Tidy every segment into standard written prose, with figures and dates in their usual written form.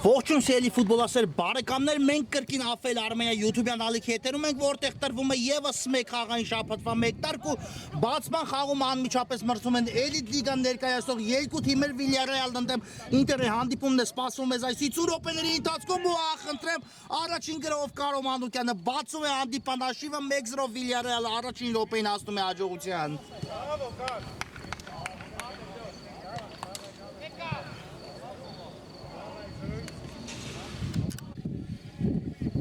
Ողջույն սիրելի ֆուտբոլասեր բարեկամներ, մենք կրկին Afel Armenia YouTube-յան ալիքի հետերում ենք, որտեղ տրվում է եւս մեկ խաղային շաբաթվա մեկ տարկ ու բացման խաղում անմիջապես մրցում են Էլիտ լիգան ներկայացնող երկու թիմեր Villarreal-ն դեմ Ինտերի հանդիպումն է սպասվում մեզ այս 50 րոպեների ընթացքում ու ախնդրեմ առաջին գրով Կարո Մանուկյանը բացում է հանդիպան հաշիվը 1-0 Villarreal-ը առաջին րոպեին հասնում է հաջողության։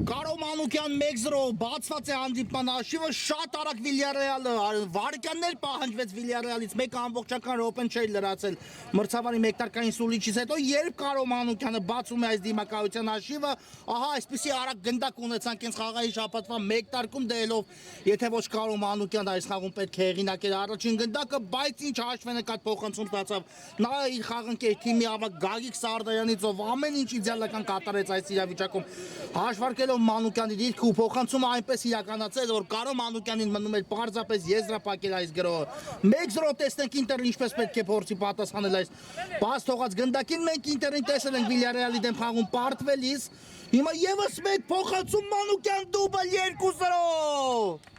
Կարո Մանուկյան 1-0 բացված է հանդիպման հաշիվը, շատ արագ Villarreal-ը վարկաններ պահանջվեց Villarreal-ից, մեկը ամբողջական րոպեն չէր լրացել մրցավարի մեկտարկային սուլիչից հետո, երբ Կարո Մանուկյանը բացում է այս դիմակայության հաշիվը, ահա այսպիսի արագ գնդակ ունեցանք հենց խաղային շաբաթվա մեկտարկում դելով, եթե ոչ Կարո Մանուկյանը այս խաղում պետք է հեղինակել առաջին գնդակը, բայց ինչ հաշվեն նկատ փոխանցում ստացավ նա իր խաղընկեր թիմի ավագ Գագիկ Սարդայանից, ով ամեն ինչ իդեալական կատարեց այս իրավիճակում, հաշվարկելով Մանուկյանի դիրքը ու փոխանցումը այնպես իրականացել, որ Կարո Մանուկյանին մնում էր պարզապես եզրափակել այս գրոհը։ 1-0 տեսնենք Ինտերն ինչպես պետք է փորձի պատասխանել այս բաց թողած գնդակին, մենք Ինտերին տեսել ենք Villarreal-ի դեմ խաղում պարտվելիս, հիմա եւս մեկ փոխանցում Մանուկյան դուբլ 2-0։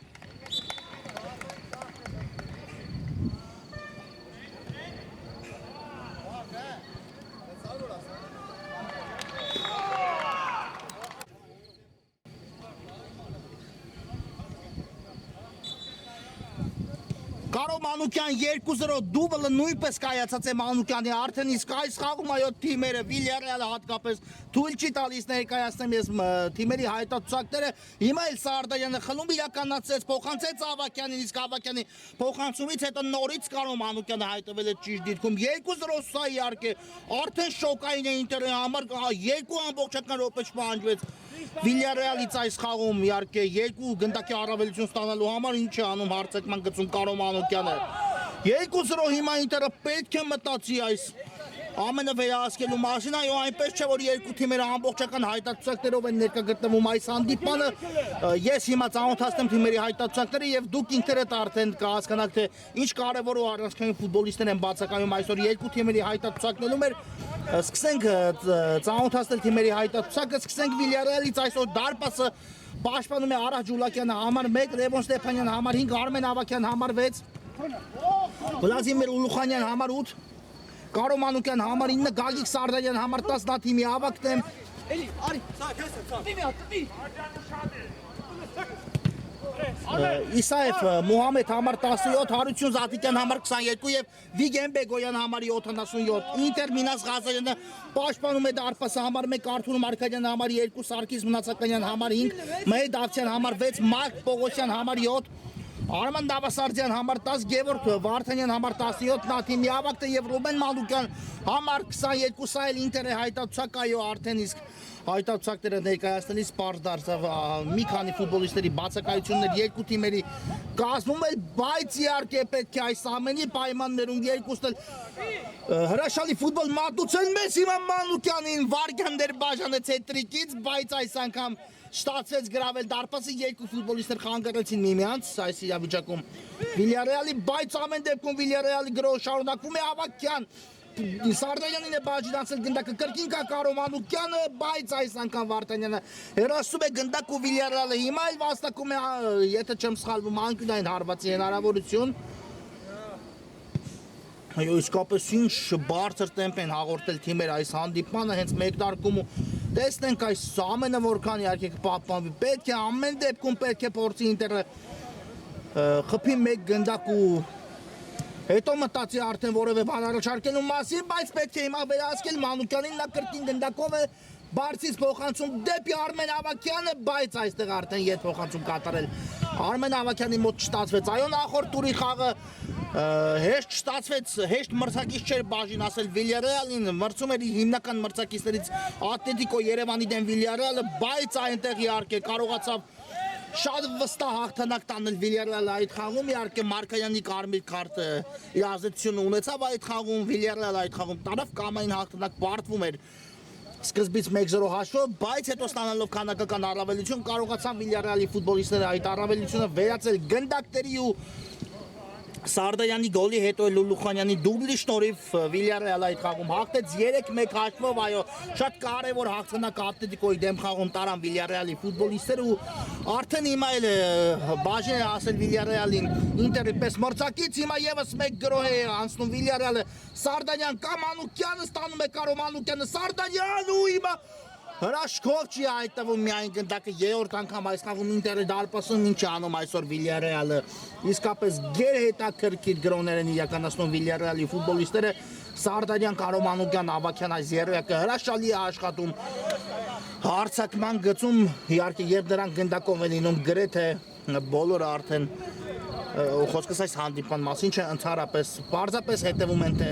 Կարո Մանուկյան 2-0 դուբլը նույնպես կայացած է Մանուկյանի արդեն իսկ այս խաղում այո թիմերը Villarreal-ը հատկապես թույլ չի տալիս ներկայացնեմ ես թիմերի հայտարարությունները հիմա էլ Սարդայանը խլում իրականացրեց փոխանցեց Ավակյանին իսկ Ավակյանի փոխանցումից հետո նորից Կարո Մանուկյանը հայտնվել է ճիշտ դիրքում 2-0 սա իհարկե արդեն շոկային է Ինտերի համար երկու ամբողջական րոպե չպահանջվեց Villarreal-ից այս խաղում իհարկե երկու գնդակի առավելություն ստանալու համար ինչ է անում հարցակման գծում Կարո Մանուկյանը 2-0 հիմա Ինտերը պետք է մտածի այս ամենավերահսկելու մասին այո այնպես չէ որ երկու թիմերը ամբողջական հայտարարություններով են ներկա գտնվում այս հանդիպանը ես հիմա ծանոթացնեմ թիմերի հայտարարությունները եւ դուք ինքներդ արդեն կհասկանաք թե ինչ կարեւոր ու առանցքային ֆուտբոլիստներ են բացակայում այսօր երկու թիմերի հայտարարություններում էր սկսենք ծանոթացնել թիմերի հայտարարությունը սկսենք Villarreal-ից այսօր դարպասը պաշտպանում է Արա Ջուլակյանը համար 1 Լևոն Ստեփանյան համար 5 Արմեն Ավակյան համար 6 Վլադիմիր Ուլուխանյան համար 8 Կարո Մանուկյան համար 9 Գագիկ Սարդայան համար 10 նա թիմի ավագն է Էլի արի սա Իսաև Մուհամեդ համար 17 Հարություն Զատիկյան համար 22 եւ Վիգեն Բեգոյան համար 77 Ինտեր Մինաս Ղազարյանը պաշտպանում է դարպասը համար 1 Արթուր Մարկարյան համար 2 Սարգիս Մնացականյան համար 5 Մհեդ Ավցյան համար 6 Մարկ Պողոսյան համար 7 Արման Դավասարդյան համար 10 Գևորգ Վարդանյան համար 17 Նաթիմի ավագը եւ Ռուբեն Մանուկյան համար 22 սա էլ Ինտերի հայտարարությունք այո արդեն իսկ հայտարարությունները ներկայացնելիս պարզ դարձավ մի քանի ֆուտբոլիստների բացակայություններ երկու թիմերի կազմում էլ բայց իհարկե պետք է այս ամենի պայմաններում երկուսն էլ հրաշալի ֆուտբոլ մատուցեն մեզ հիմա Մանուկյանին վարգաններ բաժանեց հետրիկից բայց այս անգամ ստացվեց գրավել դարպասը երկու ֆուտբոլիստներ խանգարեցին միմյանց այս իրավիճակում Villarreal-ի բայց ամեն դեպքում Villarreal-ի գրոհը շարունակվում է Ավակյան Սարդայանին է բաժանացել գնդակը կրկին կա Կարո Մանուկյանը բայց այս անգամ Վարդանյանը հերասում է գնդակ ու Villarreal-ը հիմա էլ վաստակում է եթե չեմ սխալվում անկյունային հարվածի հնարավորություն Այո, իսկապես ինչ բարձր տեմպ են հաղորդել թիմերը այս հանդիպմանը, հենց մեկ դարկում ու տեսնենք այս ամենը որքան իհարկե կպահպանվի։ Պետք է ամեն դեպքում պետք է փորձի Ինտերը խփի մեկ գնդակ ու հետո մտածի արդեն որևէ բան առաջարկելու մասին, բայց պետք է հիմա վերահսկել Մանուկյանին, նա կրկին գնդակով է բարձից փոխանցում դեպի Արմեն Ավագյանը, բայց այստեղ արդեն ետ փոխանցում կատարել Արմեն Ավագյանի մոտ չստացվեց։ Այո, նախորդ տուրի խաղը հեշտ չստացվեց, հեշտ մրցակից չէր բաժին ասել Վիլյարեալին, մրցում էր հիմնական մրցակիցներից Ատլետիկո Երևանի դեմ Վիլյարեալը, բայց այնտեղ իհարկե կարողացավ շատ վստահ հաղթանակ տանել Վիլյարեալը այդ խաղում, իհարկե Մարկայանի կարմիր քարտը իր ազդեցությունը ունեցավ այդ խաղում, Վիլյարեալը այդ խաղում տարավ կամային հաղթանակ պարտվում էր սկզբից 1-0 հաշվով, բայց հետո ստանալով քանակական առավելություն կարողացան Վիլյարեալի ֆուտբոլիստները այդ առավելությունը վերածել գնդակների ու Սարդայանի գոլի հետո Լուլուխանյանի դուբլի շնորհիվ Վիլյարեալը այդ խաղում հաղթեց 3-1 հաշվով, այո, շատ կարևոր հաղթանակ Ատլետիկոյի դեմ խաղում տարան Վիլյարեալի ֆուտբոլիստները ու արդեն հիմա էլ բաժին է ասել Վիլյարեալին Ինտերի պես մրցակից, հիմա եւս մեկ գրոհ է անցնում Վիլյարեալը Սարդանյան կամ Մանուկյանը ստանում է Կարո Մանուկյանը Սարդանյան ու հիմա հրաշքով չի հայտնվում միայն գնդակը երրորդ անգամ այս խաղում Ինտերը դարպասում ինչ անում այսօր Վիլյարեալը իսկապես գերհետաքրքիր գրոներ են իրականացնում Վիլյարեալի ֆուտբոլիստները Սարդանյան Կարո Մանուկյան Ավագյան այս երրորդը հրաշալի է աշխատում հարցակման գծում իհարկե երբ դրանք գնդակով են լինում գրեթե բոլորը արդեն խոսքս այս հանդիպման մասին չէ ընդհանրապես պարզապես հետևում են թե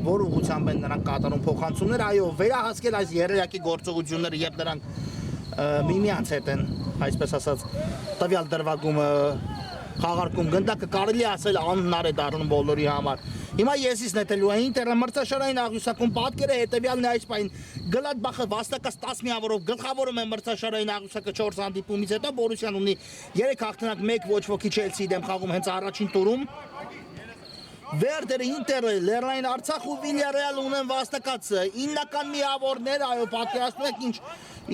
որ ուղղությամբ են նրանք կատարում փոխանցումներ այո վերահսկել այս երրորդի գործողությունները երբ նրանք միմյանց հետ են այսպես ասած տվյալ դրվագումը խաղարկում գնդակը կարելի ասել անհնար է դառնում բոլորի համար հիմա եսից նետելու է Ինտերը մրցաշարային աղյուսակում պատկերը հետևյալն է այս պայն Գլադբախը վաստակած 10 միավորով գլխավորում է մրցաշարային աղյուսակը 4 հանդիպումից հետո Բորուսիան ունի 3 հաղթանակ 1 ոչ ոքի Չելսիի դեմ խաղում հենց առաջին տուրում Վերդերը Ինտերը Լեռնային Արցախ ու Վիլյարեալ ունեն վաստակած 9 միավորներ այո պատկերացնում եք ինչ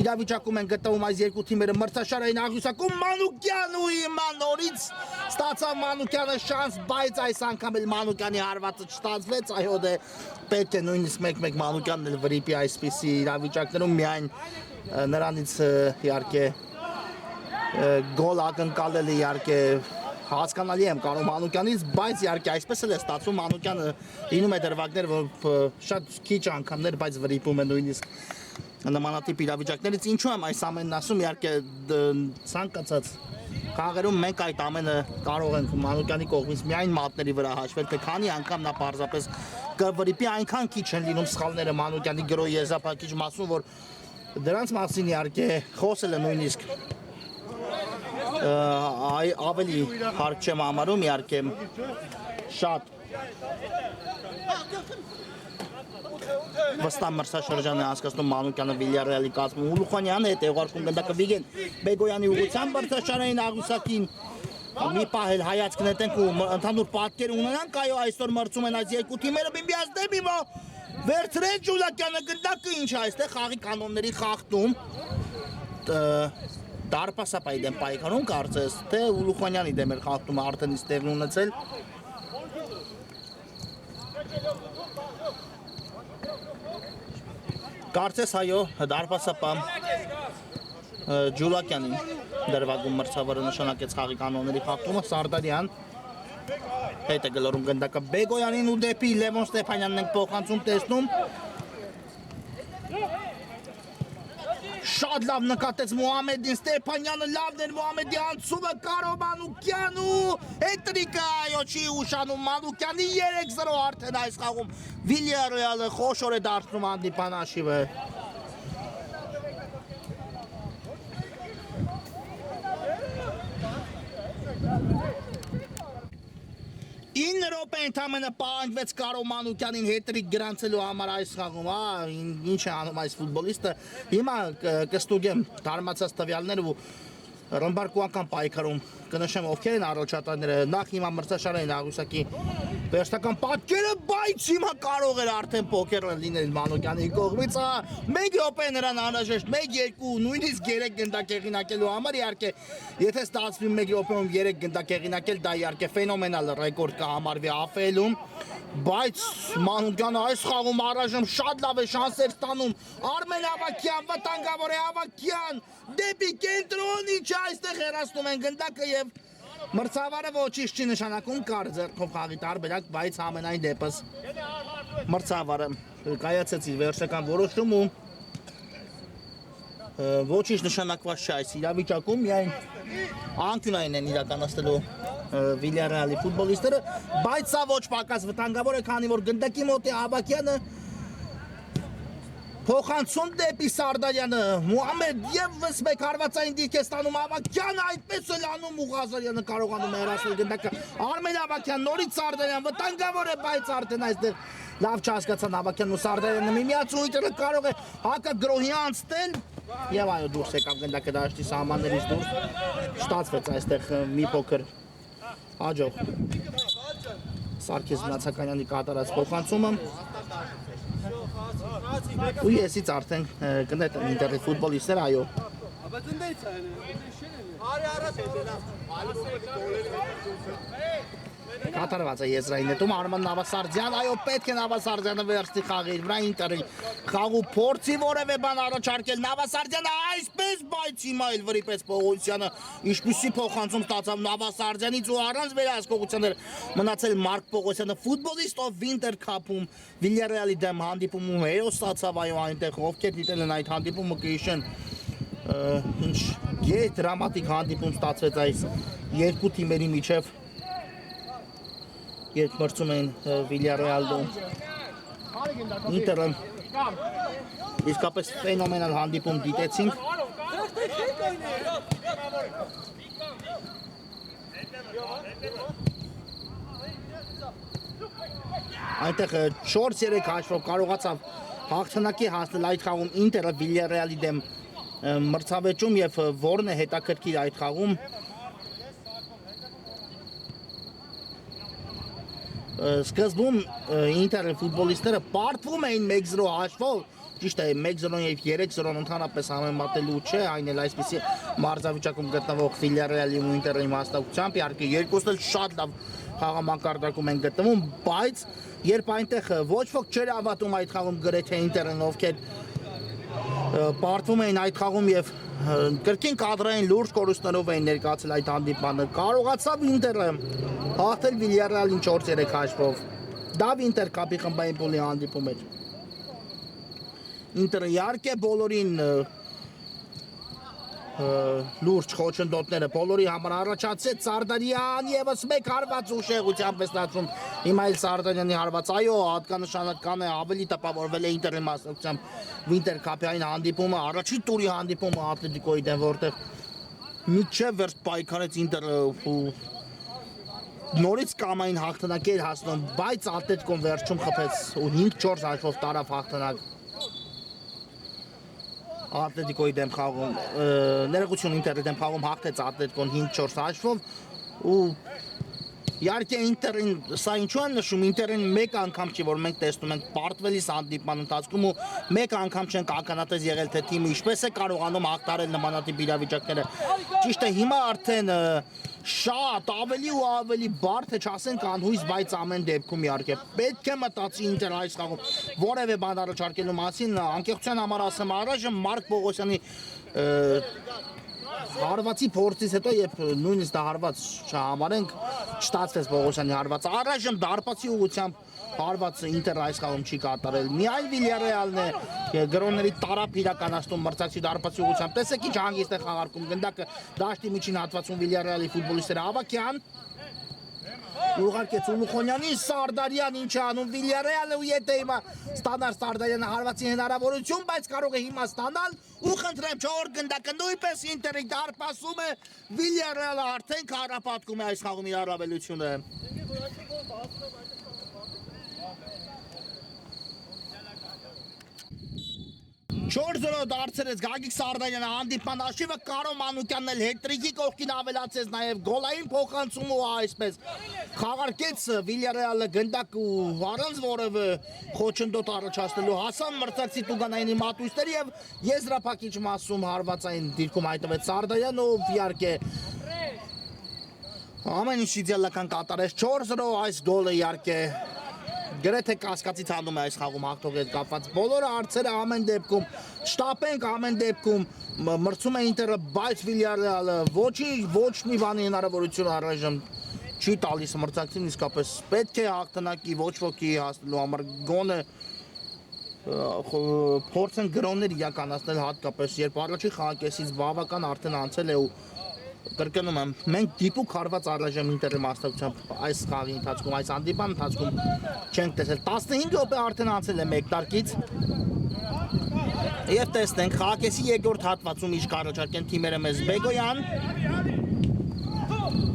իրավիճակում են գտնվում այս երկու թիմերը մրցաշարային աղյուսակում Մանուկյան ու հիմա նորից ստացավ Մանուկյանը շանս բայց այս անգամ էլ Մանուկյանի հարվածը չստացվեց այո դե պետք է նույնիսկ մեկ Մանուկյանն էլ վրիպի այսպիսի իրավիճակներում միայն նրանից իհարկե գոլ ակնկալել իհարկե հասկանալի եմ Կարո Մանուկյանից, բայց իհարկե այսպես էլ է ստացվում Մանուկյանը լինում է դրվագներ, որ շատ քիչ անգամներ, բայց վրիպում է նույնիսկ նմանատիպ իրավիճակներից ինչու եմ այս ամենն ասում, իհարկե ցանկացած խաղերում մենք այդ ամենը կարող ենք Մանուկյանի կողմից միայն մատների վրա հաշվել, թե քանի անգամ նա պարզապես կվրիպի այնքան քիչ են լինում սխալները Մանուկյանի գրոհի եզրափակիչ մասում, որ դրանց մասին իհարկե խոսել է նույնիսկ ավելի հարկ չեմ համարում իհարկե շատ վստահ մրցաշրջան է անցկացնում Մանուկյանը Վիլյարեալի կազմում Ուլուխանյանը հետ է ուղարկում գնդակը Վիգեն Բեգոյանի ուղղությամբ մրցաշարային աղյուսակին մի պահ էլ հայացք նետենք ու ընդհանուր պատկեր ունենանք այո այսօր մրցում են այս երկու թիմերը միմյանց դեմ հիմա Վերցրեց Ջուլակյանը գնդակը ինչ է այստեղ խաղի կանոնների խախտում Դարպասապայի դեմ պայքարում կարծես, թե Ուլուխանյանի դեմ էր խաղտումը արդեն իսկ տեղի ունեցել Կարծես այո, դարպասապա Ջուլակյանին դրվագում մրցավարը նշանակեց խաղի կանոնների խախտումը Սարդարյան հետ է գլորում գնդակը Բեգոյանին ու դեպի Լևոն Ստեփանյանն ենք փոխանցում տեսնում Շատ լավ նկատեց Մուհամեդին Ստեփանյանը լավն էր Մուհամեդի անցումը Կարո Մանուկյան ու հետրիկը այո չի ուշանում Մանուկյանի 3-0 արդեն այս խաղում Վիլյարեալը խոշոր է դարձնում հանդիպան հաշիվը 9 րոպե ընդամենը պահանջվեց Կարո Մանուկյանին հետրիկ գրանցելու համար այս խաղում, ինչ է անում այս ֆուտբոլիստը, հիմա կստուգեմ դարմացած տվյալները ու ռմբարկուական պայքարում կնշեմ ովքեր են առաջատարները, նախ հիմա մրցաշարային աղյուսակի վերջնական պատկերը, բայց հիմա կարող էր արդեն պոկերը լինել Մանուկյանի կողմից, մեկ րոպե նրան անհրաժեշտ, 1-2, նույնիսկ 3 գնդակ հեղինակելու համար, իհարկե, եթե ստացվի 1 րոպեում 3 գնդակ հեղինակել, դա իհարկե ֆենոմենալ ռեկորդ կհամարվի AFL-ում, բայց Մանուկյանը այս խաղում առայժմ շատ լավ է շանսեր ստանում, Արմեն Ավագյան, վտանգավոր է Ավագյան, դեպի կենտրոն, ինչ այստեղ հեռացնում են գնդակը և մրցավարը ոչինչ չի նշանակում, կար ձեռքով խաղի տարբերակ, բայց ամենայն դեպս մրցավարը կայացեց իր վերջնական որոշում ու ոչինչ նշանակված չէ այս իրավիճակում, միայն անկյունային են իրականացնելու Վիլիարեալի ֆուտբոլիստները, բայց սա ոչ պակաս վտանգավոր է, քանի որ գնդակի մոտ է Ավագյանը, փոխանցում դեպի Սարդարյանը, Մուհամեդ ևս մեկ հարվածային դիրք է ստանում Ավագյանը, այդպես էլ անում ու Ղազարյանը կարողանում է հեռացնել գնդակը, Արմեն Ավագյան, նորից Սարդարյան, վտանգավոր է, բայց արդեն այստեղ լավ չհասկացան Ավագյանն ու Սարդարյանը միմյանց ու ինտերը կարող է հակագրոհի անցնել եւ այո դուրս եկավ գնդակը դաշտի սահմաններից դուրս, ստացվեց այստեղ մի փոքր հաջող Սարգիս Մնացականյանի կատարած փոխանցումը ու եսից արդեն կնետեն ինտերի ֆուտբոլիստներ, այո կատարված է եզրային նետում Արման Նավասարդյան, այո պետք է Նավասարդյանը վերցնի խաղի իր վրա ինտերի խաղու փորձի որևէ բան առաջարկել Նավասարդյանը այսպես, բայց հիմա էլ վրիպեց Պողոսյանը, ինչպիսի փոխանցում ստացավ Նավասարդյանից ու առանց վերահսկողության էր մնացել Մարկ Պողոսյանը, ֆուտբոլիստ ով Վինտեր քափում Վիլիարեալի դեմ հանդիպումում հերոս ստացավ, այո այնտեղ ովքեր դիտել են այդ հանդիպումը կհիշեն ինչ դրամատիկ հանդիպում ստացվեց այս երկու թիմերի միջև երբ մրցում էին Վիլիարեալում Ինտերը իսկապես ֆենոմենալ հանդիպում դիտեցինք այնտեղ 4-3 հաշվով կարողացավ հաղթանակի հասնել այդ խաղում Ինտերը Վիլիարեալի դեմ մրցավեճում եւ որն է հետաքրքիր այդ խաղում Սկզբում ինտերի ֆուտբոլիստները պարտվում էին 1-0 հաշվով, ճիշտ է 1-0 եւ 3-0 ընդհանրապես համեմատելու չէ, այն էլ այսպիսի մարզավիճակում գտնվող Վիլիարեալի ու Ինտերի մասնակցությամբ, իհարկե երկուսն էլ շատ լավ խաղամակարդակում են գտնվում, բայց երբ այնտեղ ոչ ոք չէր հավատում այդ խաղում գրեթե Ինտերին, ովքեր պարտվում էին այդ խաղում եւ կրկին կադրային լուրջ կորուստներով էին ներկայացել այդ հանդիպանը, կարողացավ Ինտերը հաղթել Վիլիարեալին 4-3 հաշվով, դա Վինտեր կապի խմբային փուլի հանդիպում էր, Ինտերը իհարկե բոլորին լուրջ խոչընդոտները բոլորի համար առաջացեց Սարդարյան ևս մեկ հարված ուշեղությամբ է ստացվում հիմա էլ Սարդարյանի հարված այո հատկանշական է ավելի տպավորվել է Ինտերի մասնակցությամբ Վինտեր կապային հանդիպումը առաջին տուրի հանդիպումը Ատլետիկոյի դեմ որտեղ մինչև վերջ պայքարեց Ինտերը նորից կամային հաղթանակի էր հասնում բայց Ատլետիկոն վերջում խփեց ու 5-4 հաշվով տարավ հաղթանակ Ատլետիկոյի դեմ խաղում, ներողություն Ինտերի դեմ խաղում հաղթեց Ատլետիկոն 5-4 հաշվով ու իհարկե Ինտերին, սա ինչու են նշում, Ինտերին մեկ անգամ չի, որ մենք տեսնում ենք պարտվելիս հանդիպման ընթացքում ու մեկ անգամ չենք ականատես եղել, թե թիմը ինչպես է կարողանում հաղթարել նմանատիպ իրավիճակները։ Ճիշտ է, հիմա արդեն շատ ավելի ու ավելի բարդ է չասենք անհույս, բայց ամեն դեպքում իհարկե պետք է մտածի Ինտեր այս խաղում որևէ բան առաջարկելու մասին, անկեղծության համար ասեմ առայժմ Մարկ Պողոսյանի հարվածի փորձից հետո երբ նույնիսկ դա հարված չհամարենք չստացվեց Պողոսյանի հարվածը առայժմ դարպասի ուղղությամբ հարվածը Ինտերը այս խաղում չի կատարել միայն Վիլիարեալն է գրոնների տարապ իրականացնում մրցակցի դարպասի ուղղությամբ տեսեք ինչ հանգիստ է խաղարկում գնդակը դաշտի միջին հատվածում Վիլիարեալի ֆուտբոլիստները Ավագյան ուղարկեց Ուլուխոնյանին Սարդարյան ինչ է անում Վիլիարեալը ու եթե հիմա ստանար Սարդարյանը հարվածի հնարավորություն բայց կարող է հիմա ստանալ ու խնդրեմ 4 գնդակը նույնպես Ինտերի դարպասում է Վիլիարեալը արդեն քարապատկում է այս խաղում իր առավելությունը 4-0 դարձրեց Գագիկ Սարդարյանը հանդիպման հաշիվը Կարո Մանուկյանն էլ հետրիկի կողքին ավելացեց նաև գոլային փոխանցում ու այսպես խաղարկեց Վիլյարեալը գնդակ ու առանց որևէ խոչընդոտ առաջացնելու Հասան Մրցակցի Տուգանայինի մատույցներ եւ եզրափակիչ մասում հարվածային դիրքում հայտնվեց Սարդարյանը ով իհարկե ամեն ինչ իդեալական կատարեց 4-0 այս գոլը իհարկե գրեթե կասկածի ցանում է այս խաղում հաղթողի հետ կապված բոլորը հարցերը ամեն դեպքում շտապենք ամեն դեպքում մրցում է Ինտերը բայց Վիլյարեալը ոչ մի բանի հնարավորություն առայժմ չի տալիս մրցակցին իսկապես պետք է հաղթանակի ոչ ոքի հասնելու համար գոնե փորձեն գրոններ իրականացնել հատկապես երբ առաջի խաղակեսից բավական արդեն անցել է ու կրկնում եմ, մենք դիպուկ հարված առայժմ Ինտերի մասնակցությամբ այս խաղի ընթացքում, այս հանդիպան ընթացքում չենք տեսել 15 րոպե արդեն անցել է մեկ տարկից եւ տեսնենք խաղակեսի երկրորդ հատվածում ինչ կառաջարկեն թիմերը մեզ Բեգոյան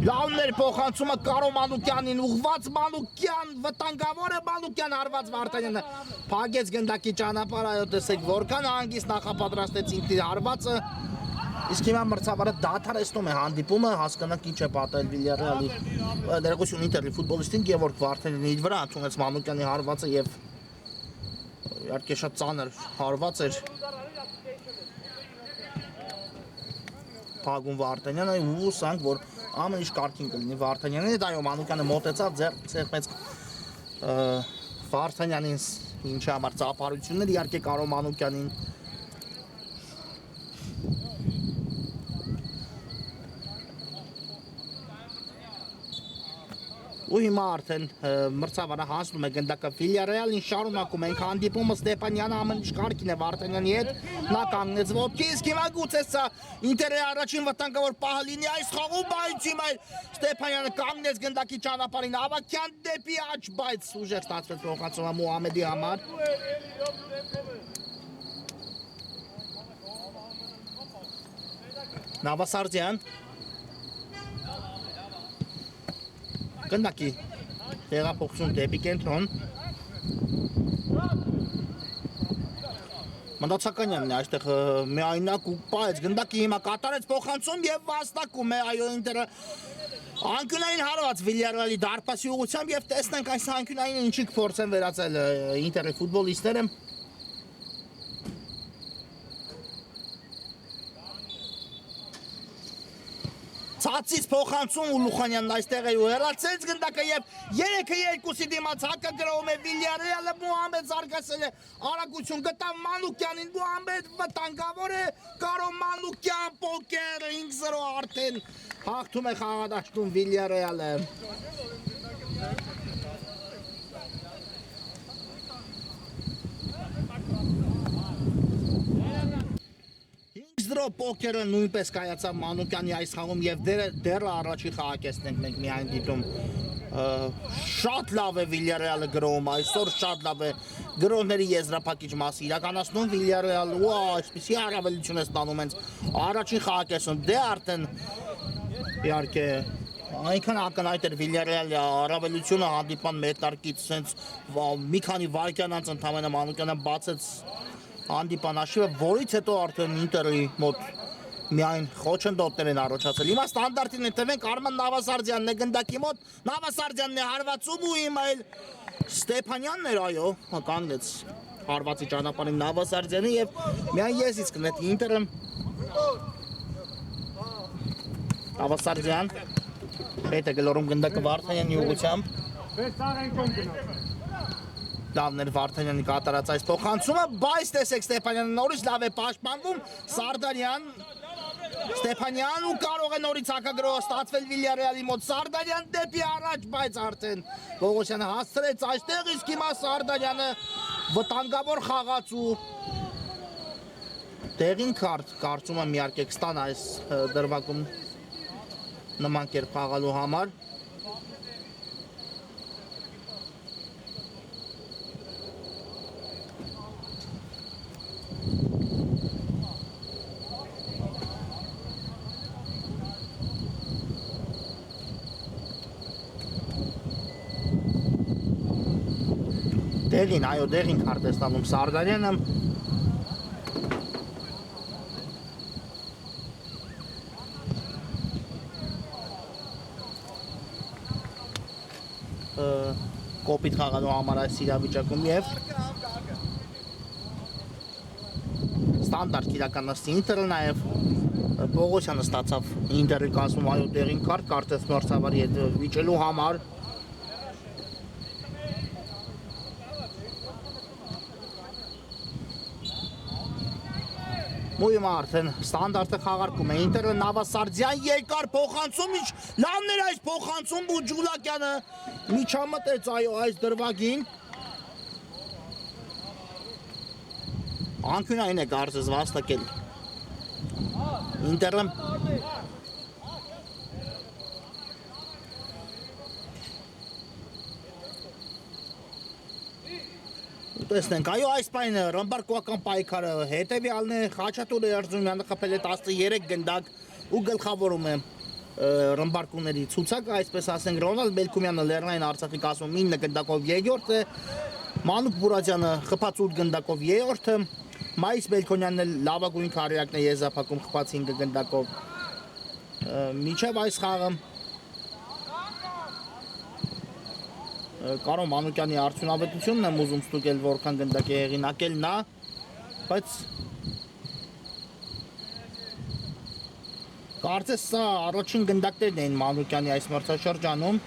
լավներ փոխանցումը Կարո Մանուկյանին ուղված Մանուկյան վտանգավոր է Մանուկյան հարված Վարդանյանը փագեց գնդակի ճանապարհ այո տեսեք որքան հանգիստ նախապատրաստեց ինքնի հարվածը Իսկ հիմա մրցավարը դադարեցնում է հանդիպումը, հասկանանք ինչ է պատահել Վիլյարեալի ներկայություն Ինտերի ֆուտբոլիստին Գևորգ Վարդանյանի իր վրա ընդունեց Մանուկյանի հարվածը եւ իհարկե շատ ծանր հարված էր Փագուն Վարդանյանը ու սանք որ ամեն ինչ կարգին կլինի Վարդանյանին հետ այո Մանուկյանը մոտեցավ ձեռքեց Վարդանյանին ինչի համար ծափարություններ իհարկե Կարո Մանուկյանին ու հիմա արդեն մրցավարը հասնում է գնդակը Վիլյարեալին շարունակում ենք հանդիպումը Ստեփանյանը ամեն ինչ կարգին է Վարդանյանի հետ նա կանգնեց ոտքի իսկ հիմա գուցե սա Ինտերի առաջին վտանգավոր պահը լինի այս խաղում բայց հիմա Ստեփանյանը կանգնեց գնդակի ճանապարհին Ավակյան դեպի աջ բայց ուժեղ ստացվեց փոխանցումը Մուհամեդի համար Նավասարդյան Գնդակի տեղափոխություն դեպի կենտրոն Մնդացականյանն է այստեղ միայնակ ու պայեց գնդակի հիմա կատարեց փոխանցում եւ վաստակում է այո Ինտերը անկյունային հարված Վիլյարեալի դարպասի ուղղությամբ եւ տեսնենք այս անկյունային ինչի կփորձեն վերածել Ինտերի ֆուտբոլիստները Ցածից փոխանցում ու Լուխանյանն այստեղ է ու հեռացեց գնդակը եւ 3-2-ի դիմաց հակը գրովում է Վիլյարեալը Մուհամեդ զարգացել է արագություն գտավ Մանուկյանին Մուհամեդ վտանգավոր է Կարո Մանուկյան պոկերը 5-0 արդեն հաղթում է խաղադաշտում Վիլյարեալը Պոկերը նույնպես կայացավ Մանուկյանի այս խաղում եւ դեռ առաջի խաղակեսն ենք մենք միայն դիտում շատ լավ է Վիլյարեալը գրովում այսօր շատ լավ է գրողների եզրափակիչ մասը իրականացնում Վիլյարեալը ու այսպեսի առավելություն է ստանում հենց առաջին խաղակեսում դե արդեն իհարկե այնքան ակնհայտ էր Վիլյարեալի առավելությունը հանդիպման մետարկից sense մի քանի վայրկյան անց ընդամենը Մանուկյանը բացեց հանդիպան հաշիվը, որից հետո արդեն Ինտերի մոտ միայն խոչընդոտներ են առաջացել։ Հիմա ստանդարտին հետևենք Արման Նավասարդյանն է գնդակի մոտ, Նավասարդյանն է հարվածում ու հիմա էլ Ստեփանյանն էր, այո, կանգնեց հարվածի ճանապարհին Նավասարդյանը եւ միայն ես իսկ նետի Ինտերը Նավասարդյան հետ է գլորում գնդակը Վարդանյանի ուղղությամբ Լավներ Վարդանյանի կատարած այս փոխանցումը, բայց տեսեք Ստեփանյանը նորից լավ է պաշտպանվում, Սարդարյան, Ստեփանյան ու կարող է նորից հակագրոհ ստացվել Վիլյարեալի մոտ, Սարդարյան դեպի առաջ, բայց արդեն Պողոսյանը հասցրեց այստեղ, իսկ հիմա Սարդարյանը վտանգավոր խաղաց ու տեղին կարծում եմ իհարկե կստանա այս դրվագում նման կերպ խաղալու համար Դեղին, այո, դեղին քարտ է ստանում Սարդարյանը կոպիտ խաղալու համար այս իրավիճակում եւ ստանդարտ իրականացնի Ինտերը նաեւ Պողոսյանը ստացավ Ինտերի կազմում այո տեղին կարգ կարծես մրցավարի հետ վիճելու համար Մույմը արդեն ստանդարտը խաղարկում է Ինտերը Նավասարդյան երկար փոխանցում ինչ լավն էր այս փոխանցում ու Ջուլակյանը միջամտեց այո այս դրվագին Անկյունային է կարծես վաստակել Ինտերը Տեսնենք, այո այս պայն ռմբարկողական պայքարը հետևյալն է Խաչատուրը Երզումյանը խփել է 13 գնդակ ու գլխավորում է ռմբարկուների ցուցակը, այսպես ասենք Ռոնալդ Բելքումյանը Լեռնային Արցախի կազմում 9 գնդակով երկրորդը, Մանուկ Բուրազյանը խփած 8 գնդակով երրորդը, Մայիս Բելքոնյանն էլ լավագույն քարերակն է եզրափակում խփած 5 գնդակով միջև այս խաղը Կարո Մանուկյանի արդյունավետությունն եմ ուզում ստուգել, որքան գնդակ է հեղինակել նա, բայց կարծես սա առաջին գնդակներն էին Մանուկյանի այս մրցաշրջանում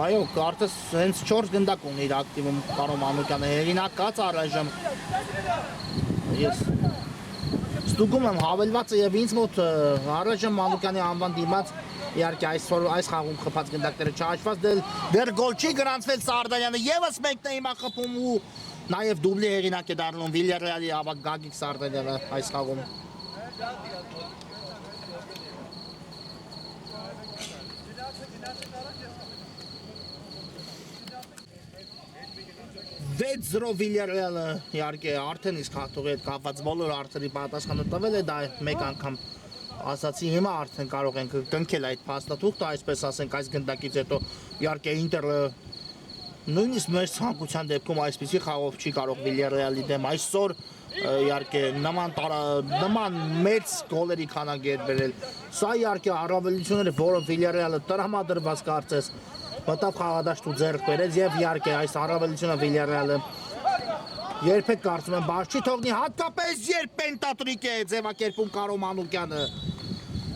Այո, կարծես հենց 4 գնդակ ունի իր ակտիվում Կարո Մանուկյանը հեղինակած առայժմ Ես ստուգում եմ հավելվածը եւ ինձ մոտ առայժմ Մանուկյանի անվան դիմաց Իհարկե այս խաղում խփած գնդակները չհաշված դեռ գոլ չի գրանցվել Սարդարյանը եւս մեկն է հիմա խփում ու նաեւ դուբլի հեղինակ է դառնում Վիլյարեալի ավագ Գագիկ Սարդարյանը այս խաղում Վեց 0 Վիլյարեալը իհարկե արդեն իսկ հաղթողի հետ կապված բոլոր հարցերի պատասխանը տվել է դա մեկ անգամ ասացի հիմա արդեն կարող ենք կնքել այդ փաստաթուղթը, այսպես ասենք այս գնդակից հետո իհարկե Ինտերը նույնիսկ մեր ցանկության դեպքում այսպիսի խաղով չի կարող Վիլյարեալի դեմ այսօր իհարկե նման մեծ գոլերի քանակի հետ բերել։ Սա իհարկե առավելությունները, որը Վիլյարեալը տրամադրված կարծես մտավ խաղադաշտ ու ձեռք բերեց եւ իհարկե այս առավելությունը Վիլյարեալը երբեք կարծում եմ բաց չի թողնի, հատկապես երբ պենտատրիկ է ձևակերպում Կարո Մանուկյանը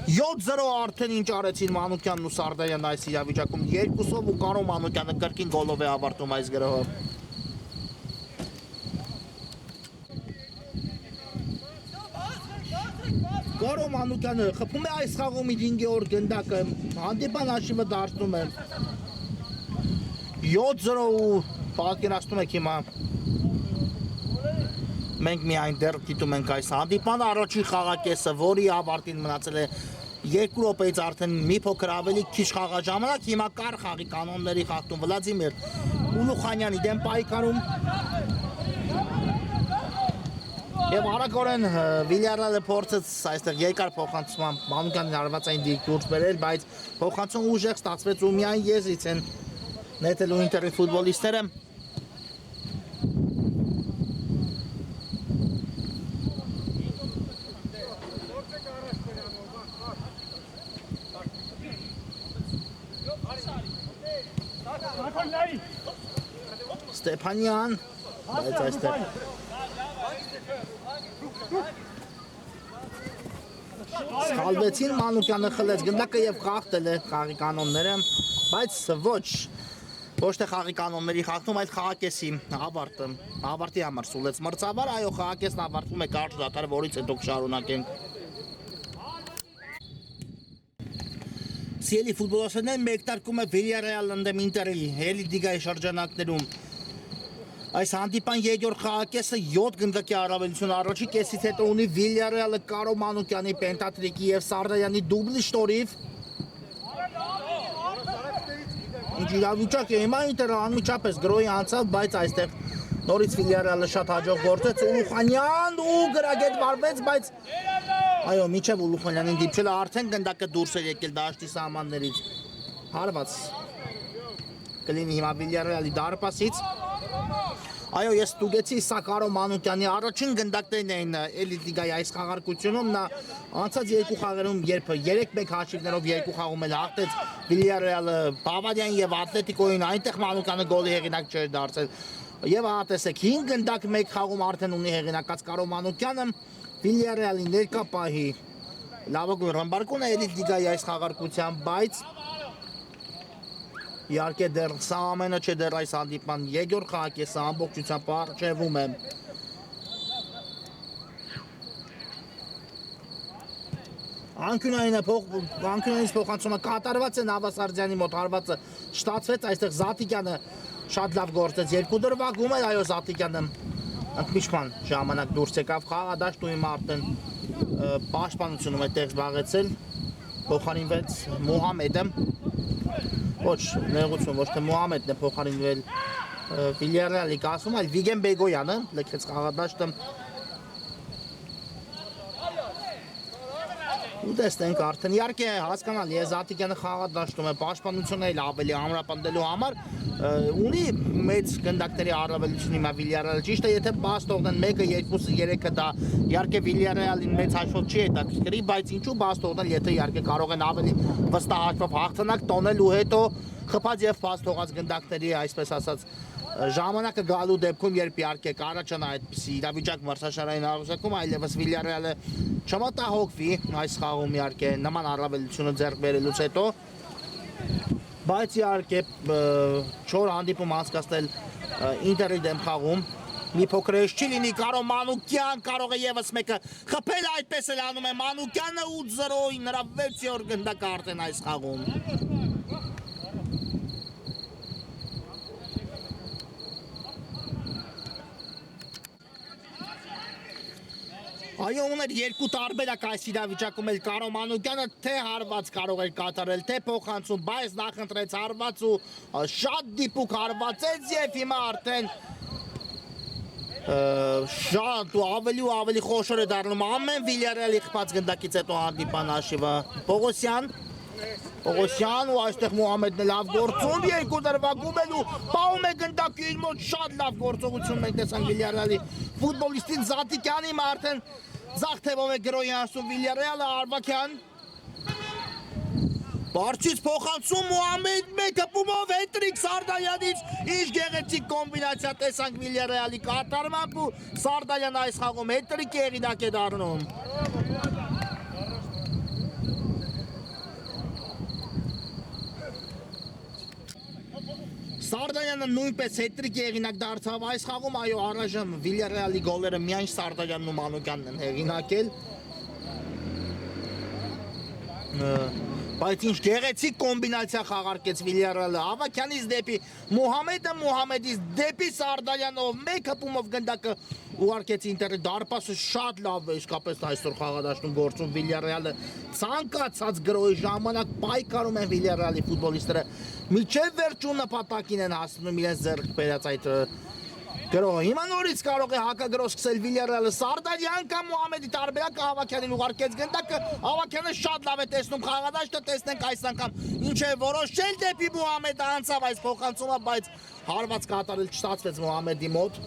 7-0 արդեն ինչ արեցին Մանուկյանն ու Սարդարյանն այս իրավիճակում 2-ով ու Կարո Մանուկյանը կրկին գոլով է ավարտում այս գրոհը Կարո Մանուկյանը խփում է այս խաղում իր 5-րդ գնդակը հանդիպան հաշիվը դարձնում է 7-0 ու պատկերացնում եք հիմա Մենք միայն դեռ դիտում ենք այս հանդիպանը առաջին խաղակեսը, որի ավարտին մնացել է 2 րոպեից արդեն մի փոքր ավելի քիչ խաղաժամանակ, հիմա կար խաղի կանոնների խախտում Վլադիմիր Ուլուխանյանի դեմ պայքարում Եվ արագորեն Վիլյարեալը փորձեց այստեղ երկար փոխանցում Մանուկյանին հարվածային դիրք դուրս բերել, բայց փոխանցում ուժեղ ստացվեց ու միայն եզրից են նետելու Ինտերի ֆուտբոլիստները Ստեփանյան, բայց այստեղ Սխալվեցին Մանուկյանը խլեց գնդակը եւ խախտել է խաղի կանոնները, բայց ոչ թե խաղի կանոնների խախտում, այլ խաղակեսի ավարտի համար սուլեց մրցավար, այո խաղակեսն ավարտվում է կարճ դադար, որից հետո կշարունակենք Սիրելի ֆուտբոլիստներ, մեկնարկում է Վիլյարեալը ընդդեմ Ինտերի Էլիտիգայի շրջանակներում Այս հանդիպան երկրորդ խաղակեսը 7 գնդակի առավելություն առաջի կեսից հետո ունի Վիլյարեալը Կարո Մանուկյանի պենտատրիկի եւ Սարդարյանի դուբլի շնորհիվ Ինչ իրավիճակ է հիմա Ինտերը անմիջապես գրոյի անցավ, բայց այստեղ նորից Վիլյարեալը շատ հաջող գործեց Ուլուխանյան ու գրագետ վարվեց, բայց այո, միջև Ուլուխանյանին դիպչելը արդեն գնդակը դուրս է եկել դաշտի սահմաններից հարված կլինի հիմա Վիլյարեալի դարպասից Այո, ես ստուգեցի սա Կարո Մանուկյանի առաջին գնդակներն էին էլիտ լիգայի այս խաղարկությունում, նա անցած երկու խաղերում, երբ 3-1 հաշիվներով երկու խաղում էլ հաղթեց Վիլյարեալը, Բավարիան եւ Ատլետիկոին, այնտեղ Մանուկյանը գոլի հեղինակ չէր դարձել։ Եվ ահա տեսեք 5 գնդակ 1 խաղում արդեն ունի հեղինակած Կարո Մանուկյանը, Վիլյարեալի ներկա պահի լավագույն ռմբարկուն է էլիտ լիգայի այս խաղարկության, բայց իհարկե դեռ սա ամենը չէ, դեռ այս հանդիպման երկրորդ խաղ է, սա ամբողջությամբ առջևում է։ Անկյունայինից փոխանցումը կատարված է Նավասարդյանի մոտ, հարվածը շտացվեց, այստեղ Զատիկյանը շատ լավ գործեց, երկու դրվագում է, այո Զատիկյանը ընդմիջման ժամանակ դուրս եկավ խաղադաշտ ու հիմա արդեն պաշտպանությունում է տեղ զբաղեցել, փոխարինվեց Մուհամեդը, ոչ նեղություն, ոչ թե Մուհամեդն է փոխարինվել Վիլյարեալի կազմում, այլ Վիգեն Բեգոյանը լքեց խաղադաշտը։ Ու տեսնենք արդեն իհարկե հասկանալի է Զատիկյանը խաղադաշտում է պաշտպանությունը էլ ավելի ամրապնդելու համար ունի մեծ գնդակների առավելություն հիմա Վիլյարեալը ճիշտ է եթե բաց թողնեն 1-ը 2-ը 3-ը դա իհարկե Վիլյարեալին մեծ հաշվով չի հետաքրքրի բայց ինչու բաց թողնել եթե իհարկե կարող են ավելի վստահ հաշվով հաղթանակ տոնել ու հետո խփած եւ բաց թողած գնդակների այսպես ասած ժամանակը գալու դեպքում երբ իհարկե կառաջանա այդպիսի իրավիճակ մրցաշարային աղյուսակում այլևս Վիլյարեալը չմտահոգվի այս խաղում իհարկե նման առավելությունը ձեռք բերելուց հետո բայց իհարկե չոր հանդիպում անցկացնել Ինտերի դեմ խաղում մի փոքր էջ չի լինի Կարո Մանուկյան կարող է եւս մեկը խփել այդպես էլ անում է Մանուկյանը 8-0 նրա 6-րդ գնդակը արդեն այս խաղում Այո, ուներ երկու տարբերակ այս իրավիճակում էլ Կարո Մանուկյանը թե հարված կարող էր կատարել, թե փոխանցում, բայց նախընտրեց հարված ու շատ դիպուկ հարվածեց եւ հիմա արդեն շատ ու ավելի խոշոր է դառնում ամեն Վիլյարեալի խփած գնդակից հետո հանդիպան հաշիվը Պողոսյան ու այստեղ Մուհամեդն է լավ գործում, երկու դրվագում են ու պահում է գնդակի իր մոտ շատ լավ գործողություն մենք տեսանք Վիլյարեալի ֆուտբոլիստին Զատիկյանի արդեն Ձախ թևով է գրոյի անցում Վիլյարեալը Արվակյան Բարձից փոխանցում Մուհամեդ մեկ հպումով հետրիկ Սարդայանից ինչ գեղեցիկ կոմբինացիա տեսանք Վիլյարեալի կատարմամբ ու Սարդայան այս խաղում հետրիկի հեղինակ է դառնում Սարդայանը նույնպես հետրիկ հեղինակ դարձավ այս խաղում, այո առայժմ Վիլյարեալի գոլերը միայն Սարդայանն ու Մանուկյանն են հեղինակել Բայց ինչ գեղեցիկ կոմբինացիա խաղարկեց Վիլյարեալը Ավակյանից դեպի Մուհամեդը, Մուհամեդից դեպի Սարդայանով մեկ հպումով գնդակը ուղարկեց Ինտերի դարպասը շատ լավ է իսկապես այսօր խաղադաշտում գործում Վիլյարեալը ցանկացած գրոյի ժամանակ պայքարում են Վիլյարեալի ֆուտբոլիստները միջև վերջում նպատակին են հասնում իրենց ձեռք բերած այդ գրոհը հիմա նորից կարող է հակագրոհ սկսել Վիլյարեալը Սարդայան կամ Մուհամեդի տարբերակը Ավակյանին ուղարկեց գնդակը Ավակյանը շատ լավ է տեսնում խաղադաշտը տեսնենք այս անգամ ինչ է որոշել դեպի Մուհամեդը անցավ այս փոխանցումը բայց հարված կատարել չստացվեց Մուհամեդի մոտ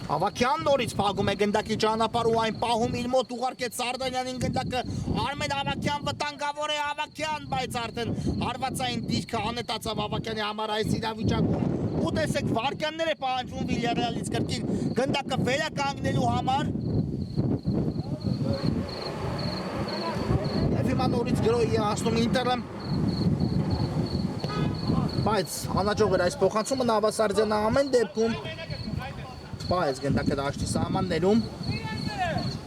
Ավակյան նորից փակում է գնդակի ճանապարհ ու այն պահում իր մոտ ուղարկեց Սարդայանին գնդակը Արմեն Ավակյան վտանգավոր է Ավակյան բայց արդեն հարվածային դիրքը անետացավ Ավակյանի համար այս իրավիճակում ու տեսեք վարքյաններ է պահանջվում Վիլյարեալից կրկին գնդակը վերականգնելու համար Եվ հիմա նորից գրոհի հասնում Ինտերը բայց անհաջող էր այս փոխանցումը Նավասարդյանը ամեն դեպքում Բայց գնդակը դաշտի սահմաններում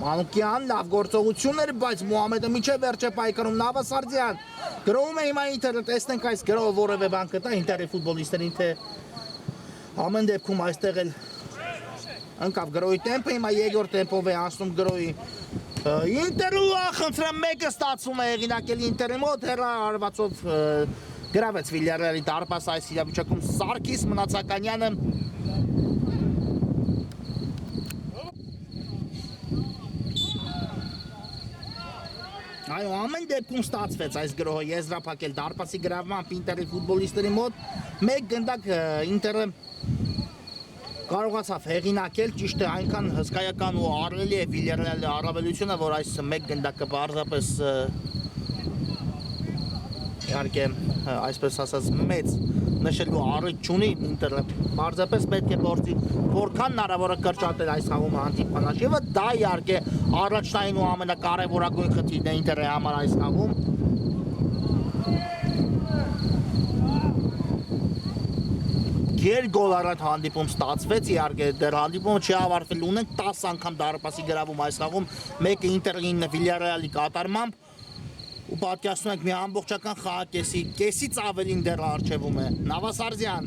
Մանուկյան լավ գործողություններ, բայց Մուհամեդը միջև վերջ է պայքարում Նավասարդյան գրովում է հիմա Ինտերը, տեսնենք այս գրոհը որևէ բան կտա Ինտերի ֆուտբոլիստերին, թե ամեն դեպքում այստեղ էլ ընկավ գրոհի տեմպը, հիմա երկրորդ տեմպով է անցնում գրոհի Ինտերու խնդրեմ մեկը ստացվում է հեղինակել Ինտերի մոտ հեռահարվածով գրավեց Վիլյարեալի դարպասը այս իրավիճակում Սարգիս Մնացականյանը Այո, ամեն դեպքում ստացվեց այս գրոհը եզրափակել դարպասի գրավմամբ Ինտերի ֆուտբոլիստների մոտ, մեկ գնդակ Ինտերը կարողացավ հեղինակել, ճիշտ է, այնքան հսկայական ու ահռելի է Վիլյարեալի առավելությունը, որ այս մեկ գնդակը պարզապես իհարկե, այսպես ասած, մեծ նշելու առիթ չունի, Ինտերը պարզապես պետք է փորձի որքան հնարավոր է կրճատել այս խաղումը հանդիպման հաշիվը, դա իհարկե առաջնային ու ամենակարևորագույն խնդիրն է Ինտերի համար այս խաղում։ Գոլ առանց հանդիպում ստացվեց, իհարկե դեռ հանդիպումը չի ավարտվել, ունենք 10 անգամ դարպասի գրավում այս խաղում, մեկը Ինտերին Վիլյարեալի կատարմամբ ու պատկերացնում ենք մի ամբողջական խաղակեսի, կեսից ավելին դեռ առջևում է Նավասարդյան,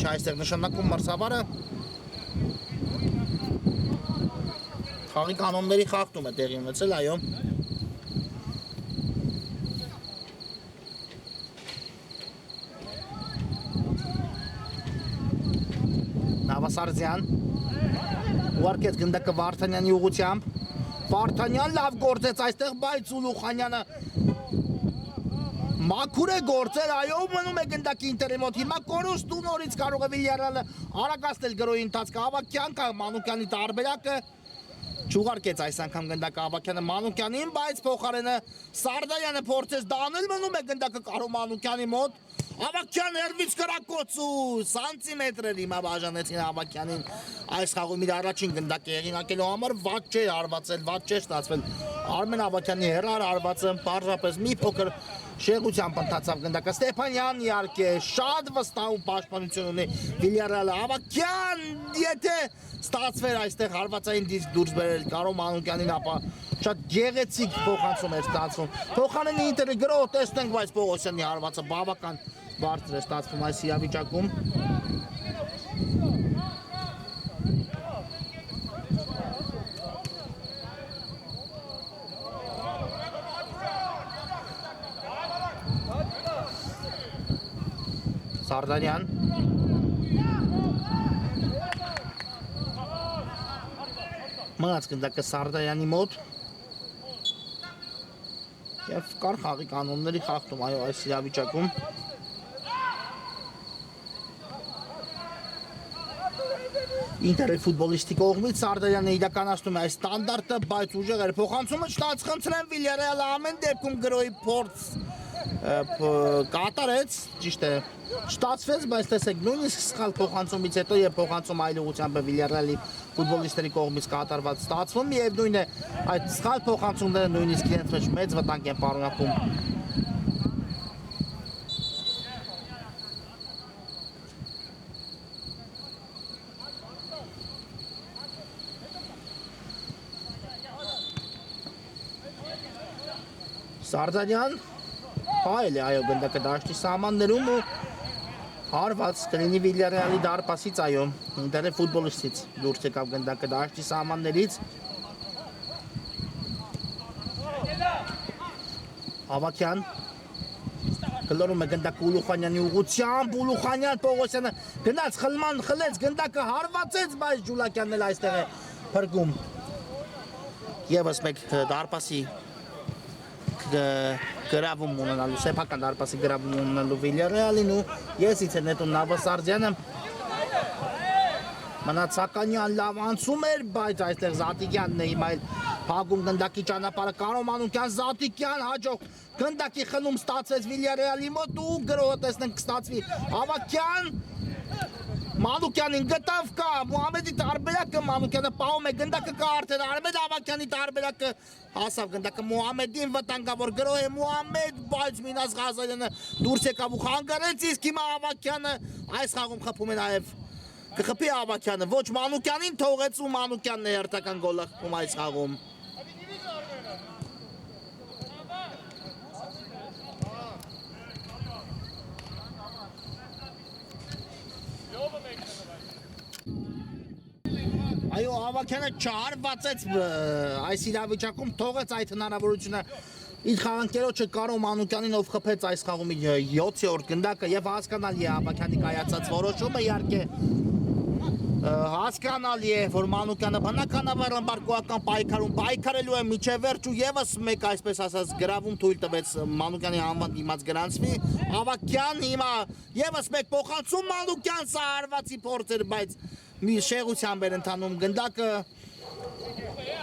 ինչ այստեղ նշանակում մրցավարը, խաղի կանոնների խախտում է տեղի ունեցել, այո։ Նավասարդյան ուղարկեց գնդակը Վարդանյանի ուղղությամբ, Վարդանյան լավ գործեց այստեղ, բայց Ուլուխանյանը մաքուր է գործել, այո, մնում է գնդակի Ինտերի մոտ, հիմա կորուստ ու նորից կարող է Վիլյարեալը արագացնել գրոհի ընթացքը, Ավագյան կա Մանուկյանի տարբերակը, չուղարկեց այս անգամ գնդակը Ավագյանը Մանուկյանին, բայց փոխարենը Սարդարյանը փորձեց դանել, մնում է գնդակը Կարո Մանուկյանի մոտ, Ավագյան հերվից կրակոց ու սանտիմետրեր հիմա բաժանեցին Ավագյանին այս խաղում իր առաջին գնդակը հեղինակելու համար, վատ չէր հարվածել, վատ չէր ստացվել Արմեն Ավագյանի հեռար հարվածը պարզապես մի փոքր շեղությամբ ընթացավ գնդակը Ստեփանյան իհարկե շատ վստահ ու պաշտպանություն ունի Վիլյարեալը Ավագյան եթե ստացվեր այստեղ հարվածային դիսկ դուրս բերել Կարո Մանուկյանին ապա շատ գեղեցիկ փոխանցում էր ստացվում փոխանցի Ինտերի գրոհ տեսնենք բայց Պողոսյանի հարվածը բավական բարձր է ստացվում այս իրավիճակում Սարդարյան մնաց գնդակը Սարդարյանի մոտ և կար խաղի կանոնների խախտում այո այս իրավիճակում Ինտերի ֆուտբոլիստի կողմից Սարդարյանը իրականացնում է այս ստանդարտը, բայց ուժեղ էր փոխանցումը չտացխնդրեն Վիլյարեալը ամեն դեպքում գրոհի փորձ կատարեց, ճիշտ է, չտացվեց, բայց տեսեք նույնիսկ սխալ փոխանցումից հետո եւ փոխանցում այլ ուղղությամբ Վիլյարեալի ֆուտբոլիստերի կողմից կատարված ստացվում եւ նույն է այդ սխալ փոխանցումները նույնիսկ իրենց մեջ մեծ վտանգ են պարունակում Սարդարյան հայել է այո գնդակը դաշտի սահմաններում ու հարված կլինի Վիլյարեալի դարպասից այո Ինտերի ֆուտբոլիստից դուրս եկավ գնդակը դաշտի սահմաններից Ավագյան գլորում է գնդակը Ուլուխանյանի ուղղությամբ Ուլուխանյան Պողոսյանը գնաց խլման խլեց գնդակը հարվածեց բայց Ջուլակյանն էլ այստեղ է փրկում Եվս մեկ դարպասի գրավում ունենալու, սեփական դարպասի գրավում ունենալու Վիլյարեալին ու ես իցե նետում Նավասարդյանը Մնացականյան լավ անցում էր, բայց այստեղ Զատիկյանն է հիմա էլ փակում գնդակի ճանապարհը Կարո Մանուկյան Զատիկյան հաջող գնդակի խլում ստացվեց Վիլյարեալի մոտ ու գրոհը տեսնենք կստացվի Ավագյան Մանուկյանին գտավ կա, Մուհամեդի տարբերակը Մանուկյանը պահում է գնդակը կա արդեն Արմեն Ավագյանի տարբերակը հասավ գնդակը Մուհամեդին վտանգավոր գրոհ է Մուհամեդ, բայց Մինաս Ղազարյանը դուրս եկավ ու խանգարեց, իսկ հիմա Ավագյանը այս խաղում խփում է նաև կխփի Ավագյանը, ոչ Մանուկյանին թողեց ու Մանուկյանն է հերթական գոլը խփում այս խաղում Այո, Ավագյանը չհարվածեց այս իրավիճակում, թողեց այդ հնարավորությունը իր խաղանկերոջը Կարո Մանուկյանին, ով խփեց այս խաղում իր 7-րդ գնդակը եւ հասկանալի է Ավագյանի կայացած որոշումը, իհարկե Հասկանալի է, որ Մանուկյանը բնականաբար ըմբարկողական պայքարելու է միջև վերջ ու եւս մեկ այսպես ասած գրավում թույլ տվեց Մանուկյանի անվան դիմաց գրանցվի Ավակյան հիմա եւս մեկ փոխանցում Մանուկյան սա հարվածի փորձ էր բայց մի շեղությամբ էր ընթանում գնդակը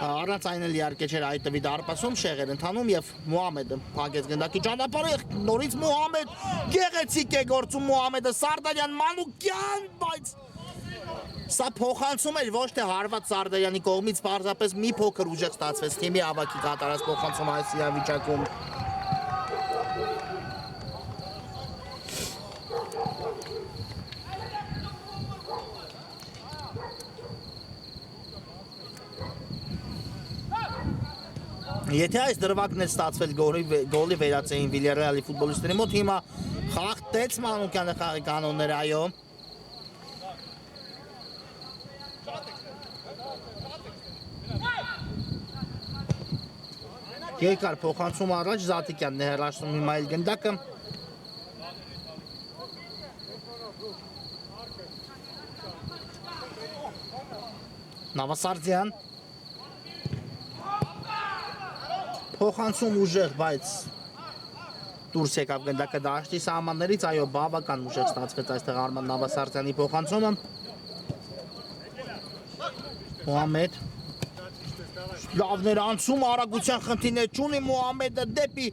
առանց այն էլ իհարկե չէր այդ տվի դարպասում շեղեր ընթանում եւ Մուհամեդը փակեց գնդակի ճանապարհը նորից Մուհամեդ գեղեցիկ է գործում Մուհամեդը Սարդարյան Մանուկյան բայց Սա փոխանցում էր ոչ թե հարված Սարդարյանի կողմից պարզապես մի փոքր ուժեղ ստացվեց թիմի ավակի կատարած փոխանցում այս իրավիճակում Եթե այս դրվագն էր ստացվել գոլի վերածեին Վիլյարեալի ֆուտբոլիստների մոտ հիմա խախտեց Մանուկյանը խաղի կանոնները այո Երկար փոխանցում առաջ Զատիկյանն է հեռացնում հիմա էլ գնդակը Նավասարդյան Փոխանցում ուժեղ, բայց դուրս եկավ գնդակը դաշտի սահմաններից, այո, բավական ուժեղ ստացվեց այստեղ Արման Նավասարդյանի փոխանցումը Մուհամեդ Լավներ անցում արագության խնդիրներ չունի Մուհամեդը դեպի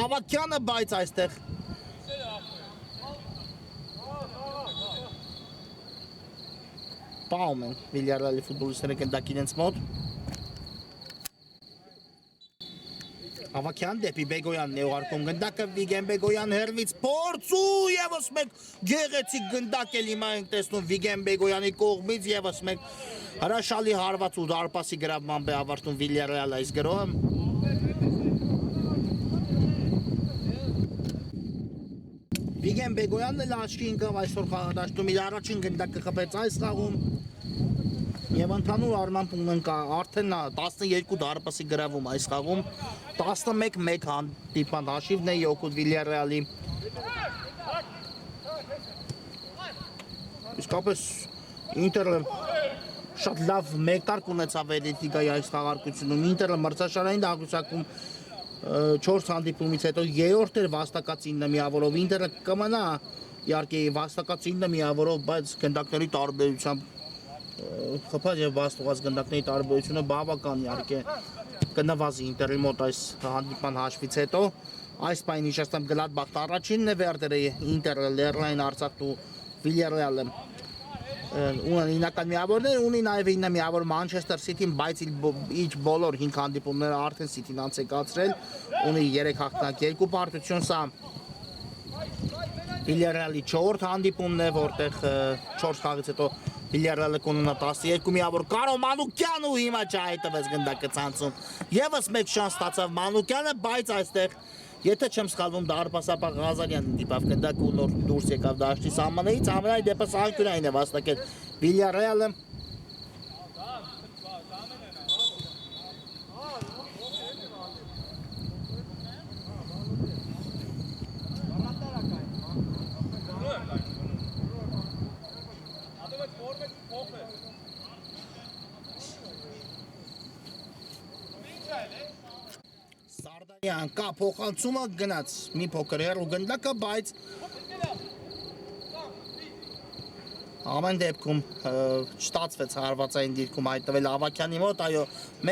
Ավակյանը, բայց այստեղ Պահում են Վիլյարեալի ֆուտբոլիստները գնդակի իրենց մոտ Ավակյան դեպի Բեգոյանն է ուղարկում գնդակը Վիգեն Բեգոյան հերվից փորձ ու եւս մեկ գեղեցիկ գնդակ էլ հիմա ենք տեսնում Վիգեն Բեգոյանի կողմից եւս մեկ հրաշալի հարված ու դարպասի գրավմամբ է ավարտում Վիլյարեալ այս գրոհը Վիգեն Բեգոյանն էլ աչքի ընկավ այսօր խաղադաշտում իր առաջին գնդակը խփեց այս խաղում Եվ ընդհանուր առմամբ ունենք արդեն 12 դարպասի գրավում այս խաղում 11-1 հանդիպան հաշիվն է Յոկուտ Վիլյարեալի Իսկապես Ինտերը շատ լավ մեկտարկ ունեցավ Էլիտիգայի այս խաղարկությունում Ինտերը մրցաշարային հաղթանակում 4 հանդիպումից հետո երրորդ էր վաստակած 9 միավորով Ինտերը կմնա իհարկե վաստակած 9 միավորով բայց գնդակների տարբերությամբ խփած եւ բաստուղած գնդակների տարբերությունը բավական իհարկե կնվազի Ինտերի մոտ այս հանդիպան հաշվից հետո այս պայն հիշեցնեմ Գլադբախտ առաջինն է Վերդերը Ինտերը Լերլայն Արցախ ու Վիլյարեալը ունեն հիմնական միավորներ ունի նաեւ 9 միավոր Մանչեսթեր Սիթին բայց իր բոլոր 5 հանդիպումները արդեն Սիթին անց է կացրել ունի 3 հաղթանակ 2 պարտություն սա Վիլյարեալի 4-րդ հանդիպումն է որտեղ 4 խաղից հետո Վիլյարեալը կունենա 12 միավոր Կարո Մանուկյանը ու հիմա չհայտվեց գնդակը ցանցում Եվս մեկ շանս ստացավ Մանուկյանը բայց այստեղ եթե չեմ սխալվում դարպասապահ Ղազարյանն դիպավ գնդակը ու նոր դուրս եկավ դաշտի սահմաններից ամենայն դեպս անկյունային է վաստակել Վիլյարեալը Սարդարյան կա փոխանցումը գնաց մի փոքր հեռու գնդակը բայց ամեն դեպքում չստացվեց հարվածային դիրքում հայտնվել Ավակյանի մոտ այո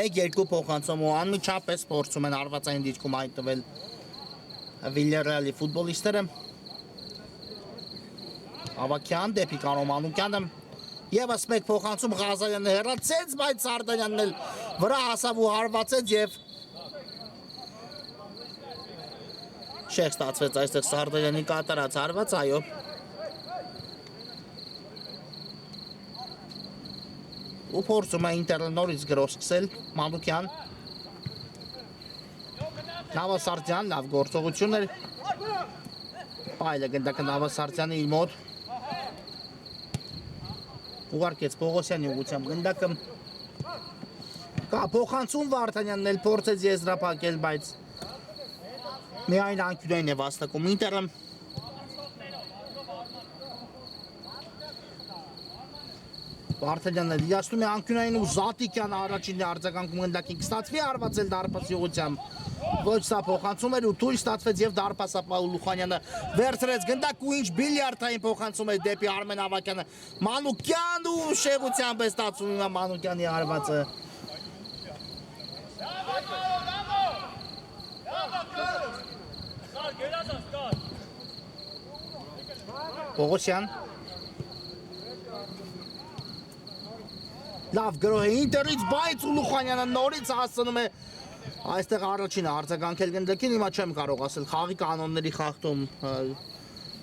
1-2 փոխանցում ու անմիջապես փորձում են հարվածային դիրքում հայտնվել Վիլյարեալի ֆուտբոլիստները Ավակյան դեպի Կարո Մանուկյանը Եվս մեկ փոխանցում Ղազարյանը հեռացեց բայց Սարդարյանն էլ վրա հասավ ու հարվածեց եւ Շեխ ստացվեց այստեղ Սարդարյանի կատարած հարված, այո ու փորձում է Ինտերը նորից գրոհ սկսել Մանուկյան Նավասարդյան լավ գործողություն էր Պայլը գնդակը Նավասարդյանը իր մոտ ուղարկեց Պողոսյանի ուղղությամբ գնդակը կա փոխանցում Վարդանյանն էլ փորձեց եզրափակել բայց Միայն անկյունային է վաստակում Ինտերը Վարդանյանը լիացնում է անկյունային ու Զատիկյանը առաջինի արձագանքում գնդակին կստացվի արվածել դարպասի ուղղությամբ ոչ սա փոխանցում էր ու թույլ ստացվեց եւ դարպասապահ Լուխանյանը վերցրեց գնդակ ու ինչ բիլիարդային փոխանցում էր դեպի Արմեն Ավակյանը Մանուկյան ու շեղությամբ է ստացվում հիմա Մանուկյանի արվածը Պողոսյան Լավ գրոհ է ինտերից բայց ու Լուխանյանը նորից հասնում է այստեղ առաջինը արձագանքել գնդակին հիմա չեմ կարող ասել խաղի կանոնների խախտում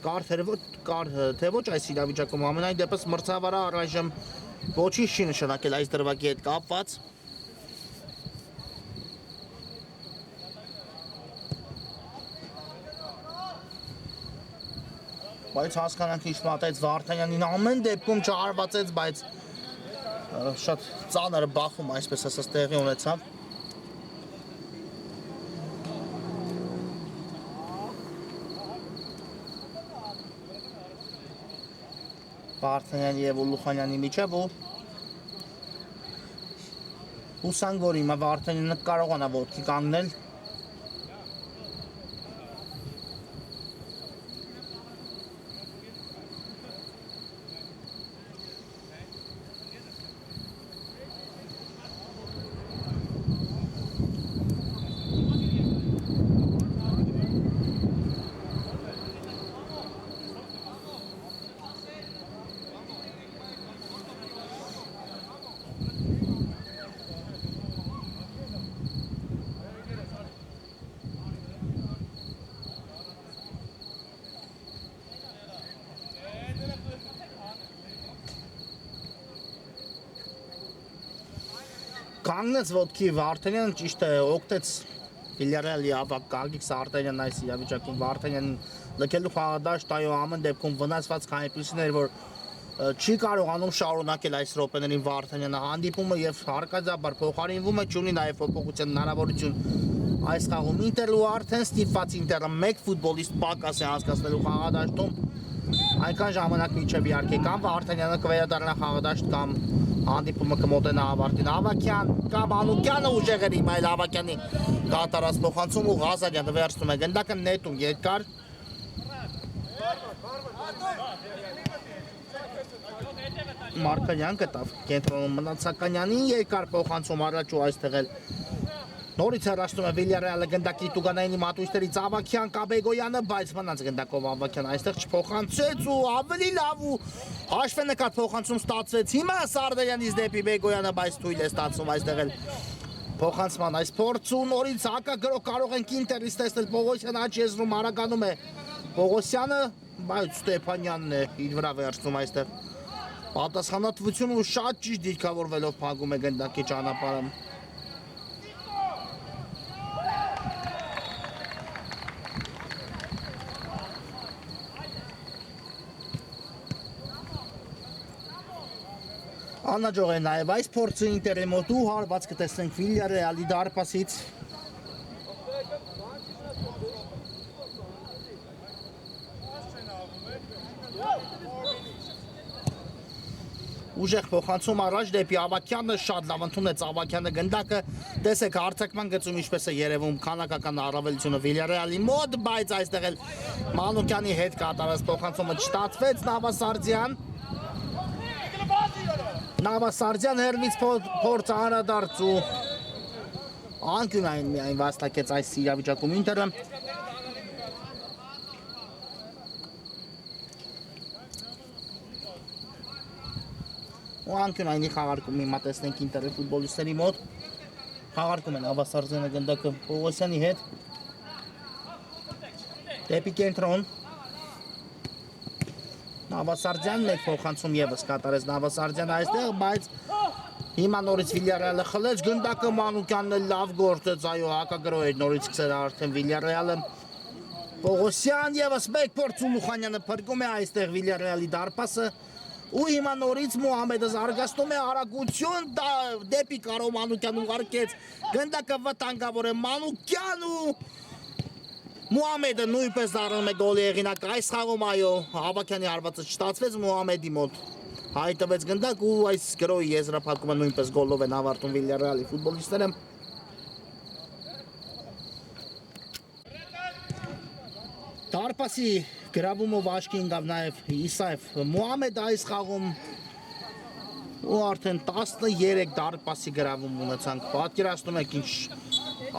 կար թե ոչ այս իրավիճակում ամենայն դեպս մրցավարը առայժմ ոչինչ չի նշանակել այս դրվագի հետ կապված բայց հասկանանք ինչ մատեց Վարդանյանին ամեն դեպքում չարվածեց բայց շատ ծանր բախում այսպես ասած տեղի ունեցավ Վարդանյանի եւ Լուխանյանի միջև ու հուսանգորի հիմա Վարդանյանը կարողանա ոտքի կանգնել Կանգնեց ոտքի Վարդանյանը ճիշտ է օգտեց Վիլյարեալի ավակ Գագիկ Սարտարյանն այս իրավիճակում Վարդանյանին լքելու խաղադաշտ այո ամեն դեպքում վնասված քայլեցին էր որ չի կարողանում շարունակել այս րոպեներին Վարդանյանը հանդիպումը եւ հարկադարձաբար փոխարինվում է չունի նաեւ փոփոխության հնարավորություն այս խաղում Ինտերն ու արդեն ստիպված Ինտերը մեկ ֆուտբոլիստ պակաս է անցկացնելու խաղադաշտում այնքան ժամանակ միջև իհարկե կամ Վարդանյանը կվերադառնա խաղադաշտ կամ հանդիպումը կմոտենա ավարտին Ավակյան կամ Անուկյանը ուժեղ էր հիմա այլ Ավակյանի կատարած փոխանցում ու Ղազարյանը վերցնում է գնդակը նետում երկար Մարկարյան կտավ կենտրոնում մնացականյանին երկար փոխանցում առաջ ու այստեղ էլ նորից հեռացնում է Վիլյարեալը գնդակի տուգանայինի մատույցներից Ավակյան Կաբեգոյանը բայց մնաց գնդակով Ավակյան այստեղ չփոխանցեց ու ավելի լավ ու հաշվենկատ փոխանցում ստացվեց հիմա Սարդայանից դեպի Բեգոյանը բայց թույլ է ստացվում այստեղ էլ փոխանցման այս փորձ ու նորից հակագրող կարող ենք Ինտերից տեսնել Պողոսյանը աջ եզրում արագանում է Պողոսյանը բայց Ստեփանյանն է իր վրա վերցնում այստեղ պատասխանատվություն ու շատ ճիշտ դիրքավորվելով փակում է գնդակի ճանապարհը Աննաջող է նաև այս փորձը Ինտերի մոտ ու հարված կտեսնենք Վիլյարեալի դարպասից Ուժեղ փոխանցում առաջ դեպի Ավակյանը շատ լավ ընդունեց Ավակյանը գնդակը տեսեք հարցակման գծում ինչպես է երևում քանակական առավելությունը Վիլյարեալի մոտ բայց այստեղ էլ Մանուկյանի հետ կատարած փոխանցումը չստացվեց Նավասարդյան հերվից փորձ անդրադարձ ու անկյունային միայն վաստակեց այս իրավիճակում Ինտերը ու անկյունայինի խաղարկում հիմա տեսնենք Ինտերի ֆուտբոլիստների մոտ խաղարկում են Նավասարդյանը գնդակը Պողոսյանի հետ դեպի կենտրոն Նավասարդյանն մեկ փոխանցում եւս կատարեց Նավասարդյանը այստեղ, բայց հիմա նորից Վիլյարեալը խլեց գնդակը Մանուկյանն լավ գործեց, այո, հակագրող էր նորից սկսել արդեն Վիլյարեալը Պողոսյան եւս մեկ փորձ ու Լուխանյանը փրկում է այստեղ Վիլյարեալի դարպասը ու հիմա նորից Մուհամեդը զարգացնում է արագություն դեպի Կարո Մանուկյան ուղարկեց գնդակը վտանգավոր է Մանուկյան ու Մուհամեդը նույնպես դառնում է գոլի հեղինակ այս խաղում այո Ավակյանի հարվածը չստացվեց Մուհամեդի մոտ հայտվեց գնդակ ու այս գրոյի եզրափակումը նույնպես գոլով են ավարտում Վիլյարեալի ֆուտբոլիստները։ Դարպասի գրավումով աչքի ընկավ նաև Իսաև Մուհամեդ այս խաղում ու արդեն 13 դարպասի գրավում ունեցանք։ Պատկերացնում եք ինչ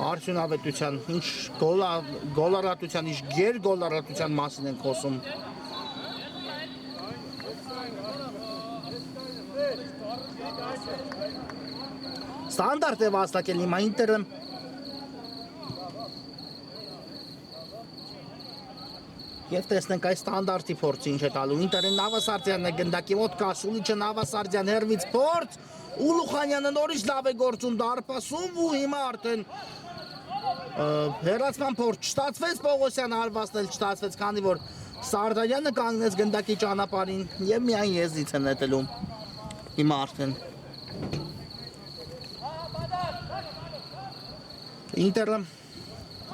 արդյունավետության, ինչ գոլարատության, ինչ գերգոլարատության մասին ենք խոսում։ Ստանդարտ է վաստակել հիմա Ինտերը։ Եվ տեսնենք այս ստանդարտի փորձը ինչ է տալու։ Ինտերը Նավասարդյանն է գնդակի մոտ կա, Սուլիչը Նավասարդյան հերվից փորձ, Ուլուխանյանը նորից լավ է գործում դարպասում ու հիմա արդեն հեռացման փորձ չստացվեց, Պողոսյանը հարվածնել չստացվեց, քանի որ Սարդարյանը կանգնեց գնդակի ճանապարհին եւ միայն եզրից է նետելու։ Հիմա արդեն Ինտերը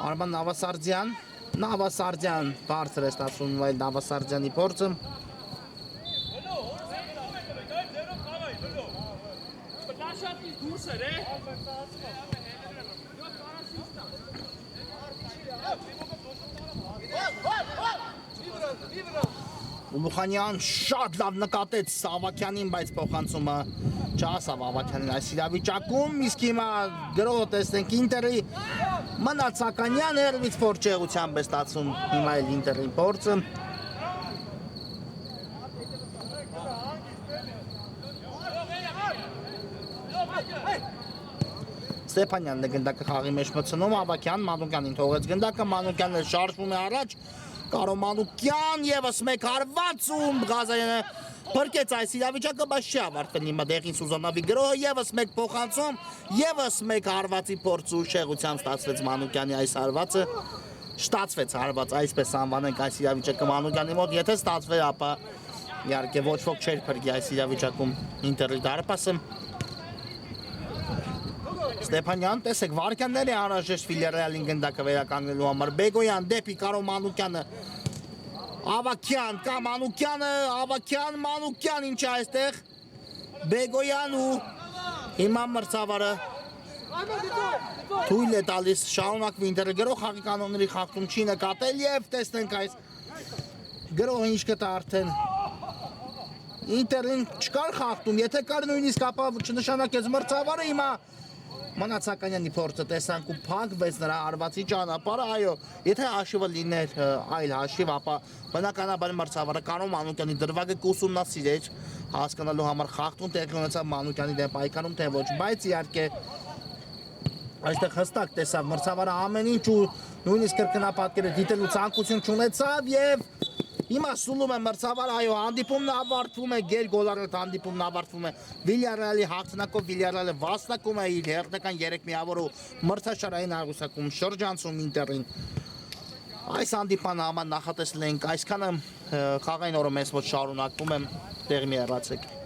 Արման Նավասարդյան բարձր է ստացվում այլ Նավասարդյանի փորձը։ Ուլուխանյան շատ լավ նկատեց Ավակյանին, բայց փոխանցումը չհասավ Ավակյանին այս իրավիճակում, իսկ հիմա գրողը տեսնենք Ինտերի Մնացականյան հերվից փորձեղությամբ է ստացվում հիմա էլ Ինտերի փորձը։ Ստեփանյանն է գնդակը խաղի մեջ մտցնում, Ավակյան Մանուկյանին թողեց գնդակը, Մանուկյանն շարժվում է առաջ, Կարո Մանուկյան եւս մեկ հարված ու Ղազարյանը փրկեց այս իրավիճակը, բայց չի ավարտվել հիմա դեղին Սուզանավի գրոհը, եւս մեկ փոխանցում, եւս մեկ հարվածի փորձ ու շեղությամբ ստացվեց Մանուկյանի այս հարվածը, ստացվեց հարված, այսպես անվանենք այս իրավիճակը Մանուկյանի մոտ, եթե ստացվեր, ապա իհարկե ոչ ոք չէր փրկի այս իրավիճակում Ինտերի դարպասը։ Ստեփանյան, տեսեք, վարկյաններ է անհրաժեշտ Վիլյարեալին գնդակը վերականգնելու համար։ Բեգոյան դեպի Կարո Մանուկյանը։ Ավակյան, կա Մանուկյանը, Ավակյան, Մանուկյան ինչ է այստեղ։ Բեգոյան ու հիմա մրցավարը թույլ է տալիս շարունակվի Ինտերը գրող խաղի կանոնների խախտում չի նկատել եւ տեսնենք այս գրողը ինչ կտա արդեն։ Ինտերին չկար խախտում, եթե կար նույնիսկ ապա չնշանակեց մրցավարը, հիմա Մնացականյանի փորձը տեսանք ու փակվեց նրա արվածի ճանապարհը, այո, եթե հաշիվը լիներ այլ հաշիվ, ապա բնականաբար մրցավարը Կարո Մանուկյանի դրվագը կուսումնասիրեր հասկանալու համար խախտում տեղի ունեցավ Մանուկյանի դեմ պայքարում թե ոչ, բայց իհարկե այստեղ հստակ տեսավ մրցավարը ամեն ինչ ու նույնիսկ կրկնապատկերը դիտելու ցանկություն չունեցավ եւ հիմա սուլում է մրցավարը, այո, հանդիպումն ավարտվում է, գերգոլարատ հանդիպումն ավարտվում է Վիլյարեալի հաղթանակով, Վիլյարեալը վաստակում է իր հերթական 3 միավորու մրցաշարային աղյուսակում շրջանցում Ինտերին։ Այս հանդիպանը համար նախատեսել ենք այսքանը, խաղային օրը մեզ մոտ շարունակվում է, տեղի մի հեռացեք։